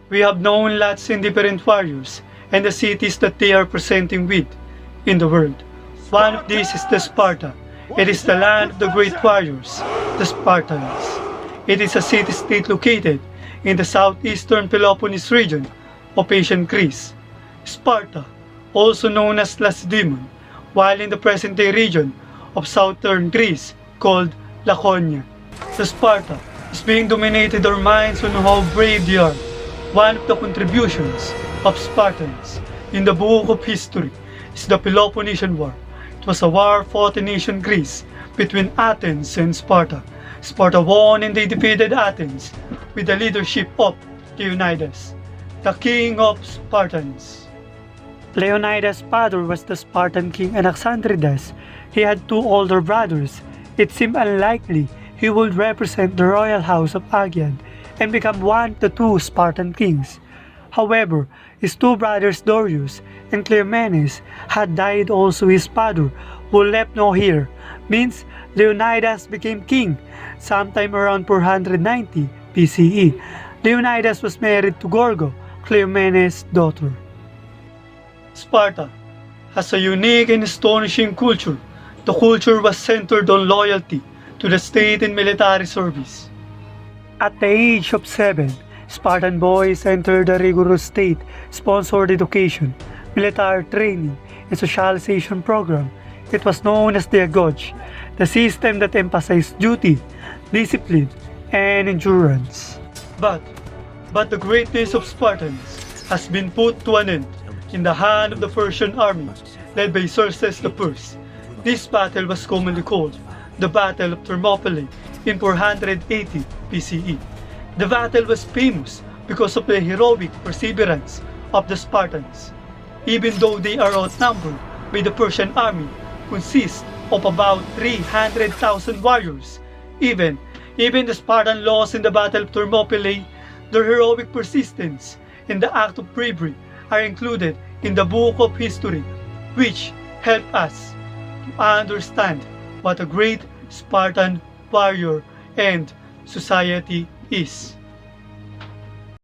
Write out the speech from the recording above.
We have known lots in different warriors and the cities that they are presenting with in the world. One of these is the Sparta. It is the land of the great warriors, the Spartans. It is a city-state located in the southeastern Peloponnese region of ancient Greece. Sparta, also known as Lacedaemon, while in the present-day region of southern Greece called Laconia. The Sparta is being dominated our minds on how brave they are. One of the contributions of Spartans in the book of history is the Peloponnesian War. It was a war fought in ancient Greece between Athens and Sparta. Sparta won and they defeated Athens with the leadership of Leonidas, the king of Spartans. Leonidas' father was the Spartan king Anaxandridas. He had two older brothers. It seemed unlikely he would represent the royal house of Aegean and become one of the two Spartan kings. However, his two brothers Darius and Cleomenes had died, also his father, who left no heir. Means Leonidas became king sometime around 490 BCE. Leonidas was married to Gorgo, Cleomenes' daughter. Sparta has a unique and astonishing culture. The culture was centered on loyalty to the state and military service. At the age of 7, Spartan boys entered a rigorous state-sponsored education, military training, and socialization program. It was known as the Agoge, the system that emphasized duty, discipline, and endurance. But the greatness of Spartans has been put to an end in the hand of the Persian army led by Xerxes I. This battle was commonly called the Battle of Thermopylae in 480 BCE. The battle was famous because of the heroic perseverance of the Spartans. Even though they are outnumbered by the Persian army, consists of about 300,000 warriors. Even the Spartan lost in the Battle of Thermopylae, their heroic persistence and the act of bravery are included in the book of history, which help us to understand what a great Spartan warrior and society is.